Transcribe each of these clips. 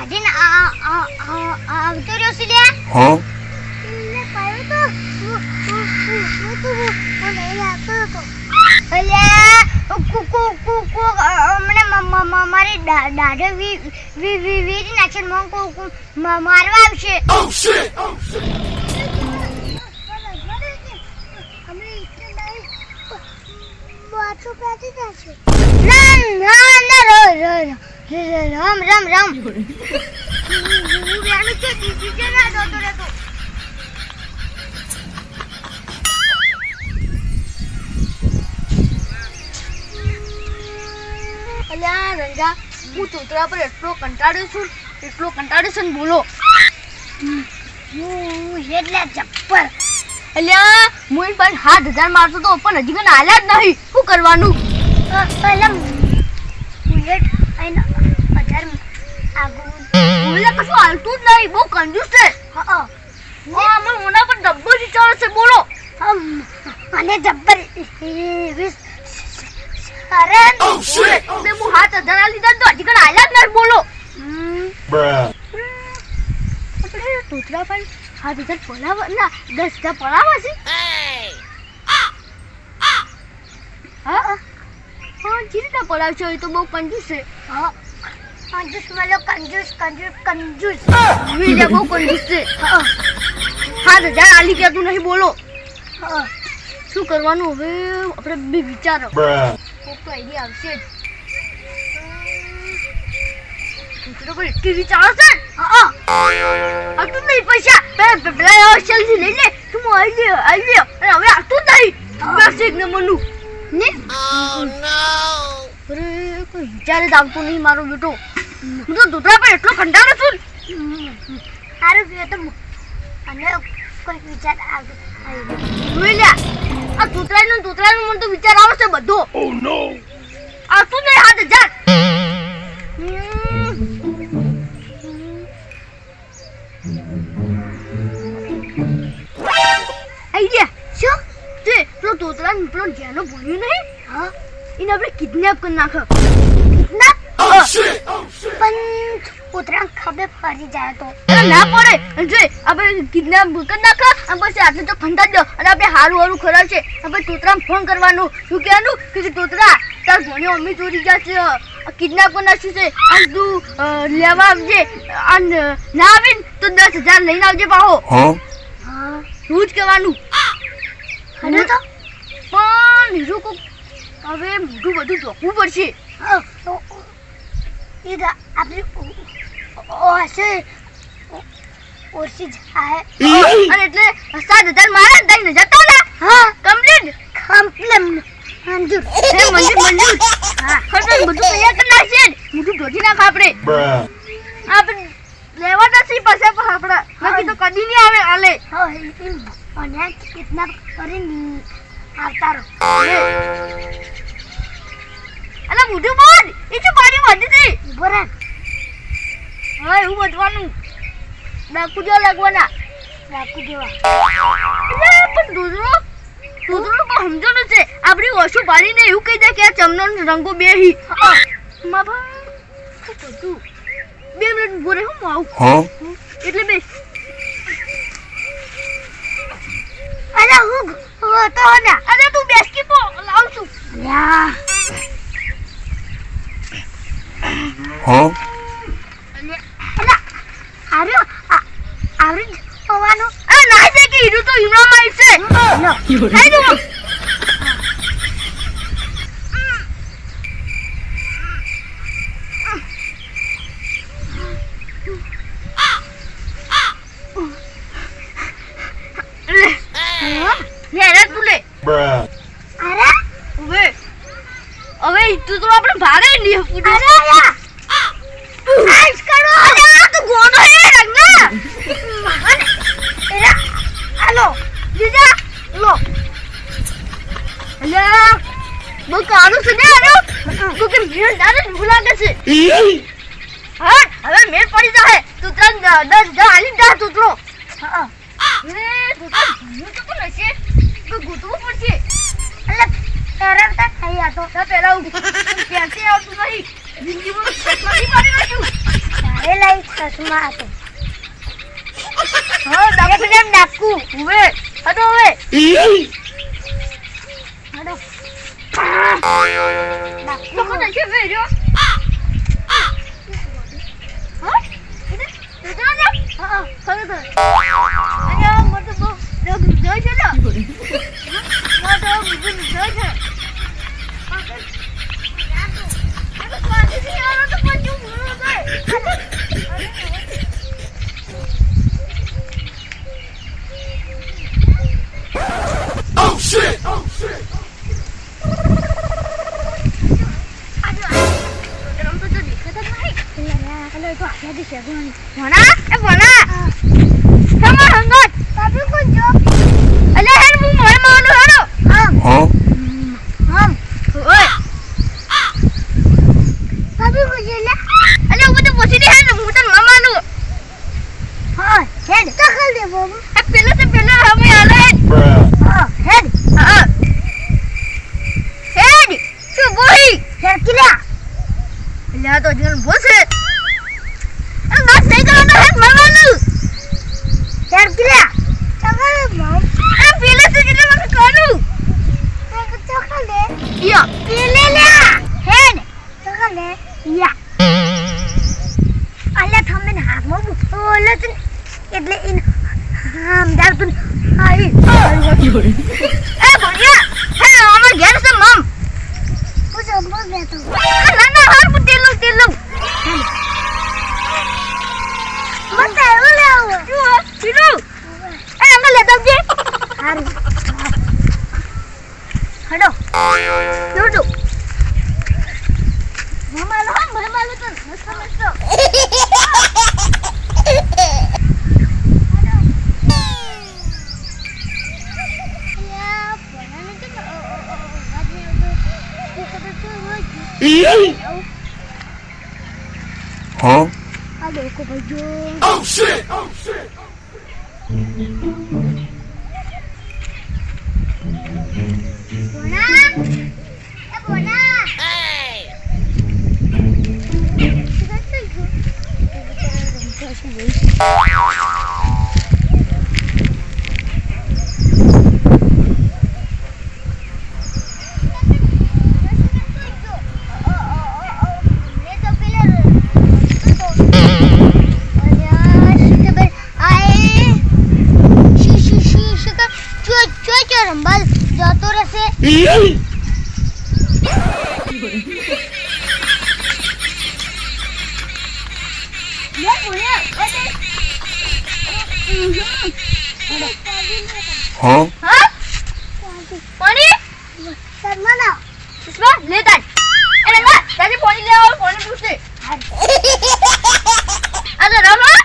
કાઢીને આવતો રહ્યો છે લે Huh? ને પાયો તો હું નહીં આવતો હતો અલ્યા મને મારી દાઢે વીરી નાખશે મારવા આવશે Oh shit! Oh shit! Ram અલ્યા રંગા હું તોતરા પર એટલો કંટાળ્યો છું ને બોલો હું એટલે ચપ્પર અલ્યા હું એની પાસે 7,000 મારતો તો પણ હજી કને આલ્યા જ નહીં શું કરવાનું પહેલા બુલેટ આઈને 1000 આગળ બોલે કશું હાલતું જ નહીં બહુ કંજૂસ છે હા મને ઓના પર ડબ્બો જ ચાલે છે બોલો અને જબ્બર અરે Oh shit! તે હું 7,000 આલી દીધા તો હજી કને આલ્યા જ નહીં બોલો Bruh. આપણે તોતરા પર 7,000 પડાવવા ના 10,000 પડાવવા છે હા જીરીતા પડાવશો એ તો બહુ કંજૂસ છે હા કંજૂસ malo કંજૂસ વીજા બહુ કંજૂસ છે 7,000 આલી કે તું નહીં બોલો શું કરવાનું હવે આપણે બી વિચારો Bruh. કોક તો આઈડિયા આવશે જ તોતરા પર એટલી વિચાર છે આવતું નહીં પૈસા પેલા જલ્દી લઈ લે તું આવી લે અને હવે આવતું જ નહીં બસ એક નંબરનું ને અરે કોઈ વિચાર જ આવતું નહીં મારો બેટો હું તો તોતરા પર એટલો કંટાળો છું સારું પીએ તો અને કોઈ વિચાર આવતો જોઈ લે આ તોતરાનું મને તો વિચાર આવે છે બધો Oh no! આવતું નહીં 7,000 આઈડિયા શું તે પેલો તોતરા પેલો જેનો ભણ્યું નહીં હા એને આપણે કિડનેપ કરી નાખ ના Oh shit! Oh shit! પણ ઉતરાણ ખબર પડી જાય તો ના પડે જોઈ આપણે કિડનેપ કરી નાખ અને પછી આટલે તો ખંડા દો અને આપણે હારું ખરાબ છે આપણે તોતરાને ફોન કરવાનું શું કહેવાનું કે તોતરા તાર ભણ્યો અમ્મી ચોરી ગયા છે કિડનેપ કરી નાખ્યું છે અને તું લેવા આવજે અને ના આવીને તો 10,000 લઈને આવજે પાહો Huh? હા એવું જ કહેવાનું અને તો પણ હીરો કોક હવે મોટું બધું જોખવું પડશે એ તો આપણી હશે ઓછી જાય અને એટલે 7,000 મારા 3,000 તારા હા કમ્પ્લીટ કમ્પ્લેમ મંજૂર હે મંજૂર હા ખબર બધું તૈયાર કરી નાખશે મોટું ઢોજી નાખ આપણે Bruh. આપણે લેવા નથી પછી પણ આપણા બાકી તો કદી નહીં આવે આલે હા અને કિતના કરીને આવતા રહો અલા મોટું બોલ એ તો પાણી વધી હતી બરાબર હા એવું વધવાનું ડાકુ જો લાગવાના રાખી દેવા અરે પણ દૂધરો પણ સમજવાનું છે આપણી ઓછું પાડીને એવું કહી દે કે આ ચમનો રંગો બેહી મા ભાઈ શું બધું 2 મિનિટ ઉભો રહે હું આવું Huh? એટલે બે અરે હું તો ને અરે તું બેસકી પો લાવ છું યા Huh? અરે અરે હોવાનું અરે નાઈ દે કે હીરો તો હિમરામાં છે નાઈ દો Bruh. હવે તું તો આપણે ભારે નહીં પૂછું અરે યા આઈસ કરો અરે આ તો ગોડો હે રંગા અરે હાલો જીજા લો અલ્યા બહુ કાળું છે ને આનો તો કે મેળ દાદા ભૂલાગે છે હા હવે મેળ પડી જાય તું 10,000 આલી જા તું તો હા રે તું તો ભૂલું તો કોણ હશે તો ગોતવું પડશે એટલે તરત થઈ આતો તો પેલા હું ક્યાંથી આવતું નહીં જિંદગીમાં ચશ્મા નહીં મારી નાખ્યું તારે ભાઈ ચશ્મા હતો. હા ડાકુ જેમ ડાકુ હવે હટો હવે હડો. લોકો તો છે વે જો હા તો જો ને હા ખબર અરે મોટો બહુ જો છે ને મોટો બહુ જો છે Oh shit! Oh shit! Huh? Bruh. તો જીવન બોલશે અને વાત નહીં કરવાનો હે મારવાનું આ પેલે તો જેટલે મને કરું યા એટલે ઇન આમ તું આઈ એ ભણ્યા હે અમાર ઘેર છે મમ પૂછો બોલ બેઠો ના ના હાર હું તેલ લઉં મત એવું લેવો જો પીડું એ અંગલ લેતા આવજે હારું હડો જોજો મમાલો તો મસ્ત Huh? Aduh, aku baju. Oh shit! Oh shit! Bona, Bona. Hey. રંબાલ જતો રહેશે Huh? હા પાણી શર્મા સુષ્મા લેતા એ રંગા તાજી પાણી લે આવો પાણી પૂછે આ તો રમા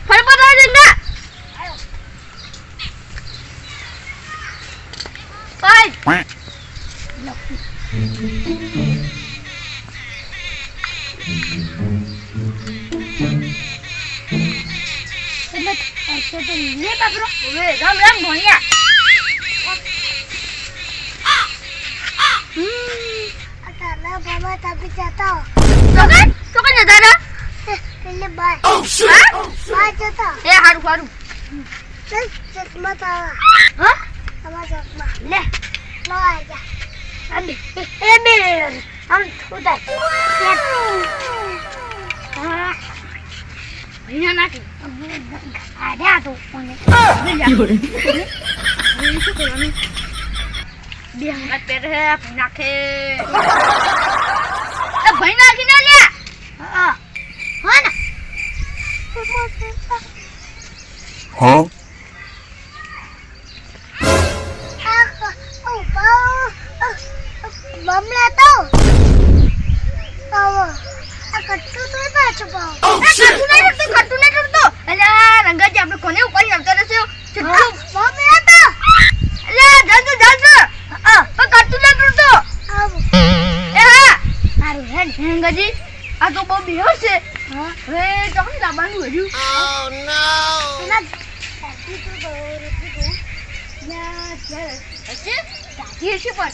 ફરપતા રંગા પાઈ ऐसे तो नहीं पकड़ो ઓવે રામ રામ ભણ્યા अकेला बाबा तभी जाता हो તો કઈ જતા રહ્યા पहले bye Oh shit! Oh shit! Bye जाता એ હારું હારું चल चश्मा था હા हमारा चश्मा લે लो आ जा अभी ए मेरे हम उधर હા ભણ્યા નાખી आ जा तू શું કરવાનું બે હંગાત પહેરે ભાઈ નાખે એ ભાઈ નાખી ના લે हाँ हाँ ना Huh? बम लाता हूँ कट्टू तो पाछो पाओ Oh shit! ખટ્ટુ નહીં તૂટતો અલ્યા રંગાજી આપણે કોને ઉપાડી આવતા રહેશે ચટ્ટુ बम लाता અલ્યા જલ્દી જલ્દી પણ ખટ્ટુ નહીં તૂટતો अब એ હા मारू है રંગાજી આ તો બહુ બેહો છે हाँ હવે તમને લાવવાનું હજુ ना कट्टू तो दो હશે દાદી હશે પણ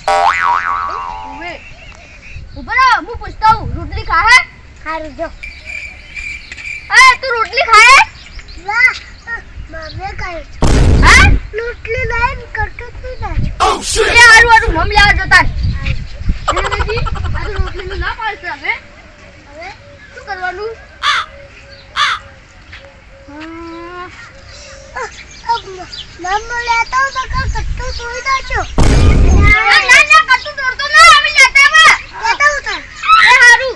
બરાબર હું પૂછતા હું રોટલી ખાહે હારું જો એ તું રોટલી ખાહે વાહ મમ્મી કહે હા રોટલી લાઈન કરતો તું ના Oh shit! એ હારું હારું મમ લેવા જતા જી આ તો રોટલીનું ના પાડશે હવે હવે શું કરવાનું મમ્મી લેતા હું તો કટ્ટુ સોઈ નાખ્યો ના ના કટુ તોડતો ના અમે લેતા હવે લેતા હું તો એ હારું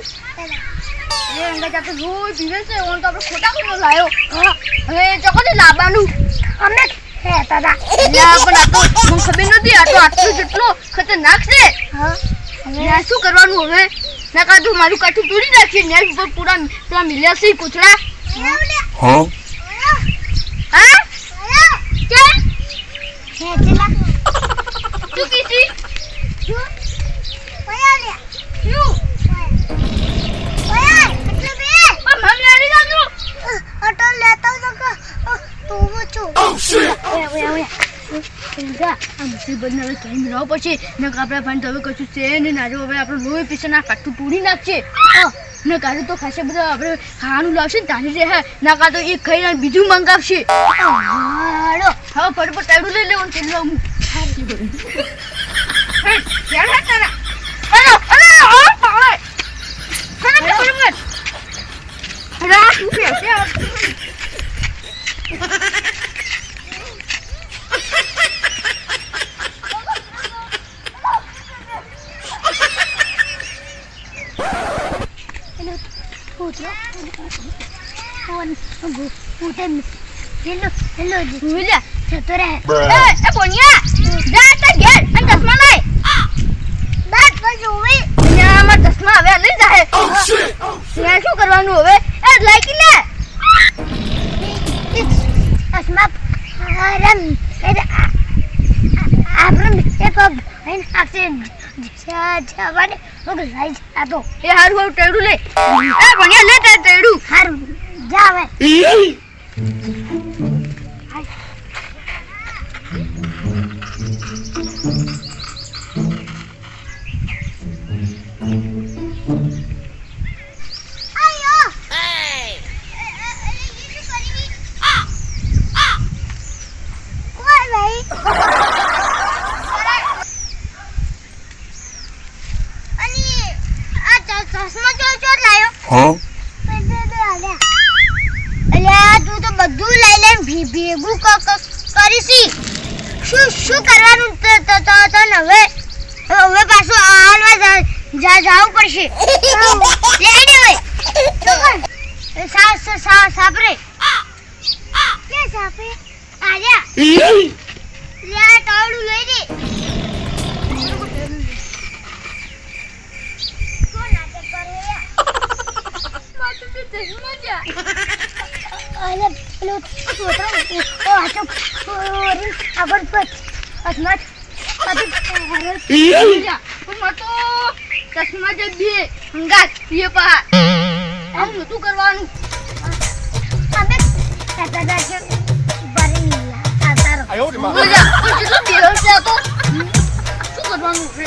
એ અંગા જાતે રોજ પીવે છે ઓન તો આપણે ખોટા કોનો લાયો હવે ચોકોથી લાવવાનું અમે લેતા હતા લા પણ આ તો મને ખબર નથી આ તો આટલું જેટલો ખતરનાક છે હા ના શું કરવાનું હવે ના કાઢું મારું કાઠું તોડી નાખી ને ઉપર પૂરા પેલા મિલ્યા છે કૂતરા Huh? હા કે ખેંચલા તું કીધી શું પયા લે શું પયા એટલે બે પણ મમ લેરી લાગ્યું અટો લેતા હું તો તું છું Oh shit! ઓય આ મુસીબત ને હવે કઈ મેળવવા પડશે ને આપણા ભાઈ તો હવે કશું છે ને નાજો હવે આપણું લોહી પીસે ના કાઠું તોડી નાખશે ને કાઢું તો ખાસે બધા આપણે ખાવાનું લાવશે ને તારી રહે ના કાં તો એ ખાઈને બીજું મંગાવશે હાલો હવે ફટફટ ટાઈડું લઈ લેવાનું તેલ લાવું જતો રહે Bruh. એ પોનિયા જા તાર ઘેર અને ચશ્મા લાય બસ બસ ઉવી અહીંયા આમાં ચશ્મા હવે લઈ જાય Oh shit! Oh ત્યાં શું કરવાનું હવે એ લાઈકી લે અસ્મા આરમ આરમ એ તો અહીં આખે જવાને ઓગ લઈ જા તો એ હારું હારું ટેડું લે એ પોનિયા લે તાર ટેડું હારું જાવે આયો કોઈ નહીં અને આ ચશ્મા જો લાયો Huh? અલ્યા તું તો બધું લઈ લઈને ભેગું કરીશી શું કરવાનું તને હવે પાછું હાલવા જવું પડશે લઈ દે ભાઈ સાપરે કે સાપરે આજા લે તાળું લઈ દે શું નાટક કરે માથું તો ચશ્મા જા અરે પેલો છોકરો ઓ આચો આગળ પછ અસમત જા પણ તો ચશ્મા જે બે હંગાત એ પા આમ નતું કરવાનું અમે કાકા છે બરે નીલા આતારો I owed him જા કેટલો બેહો છે આ તો શું કરવાનું છે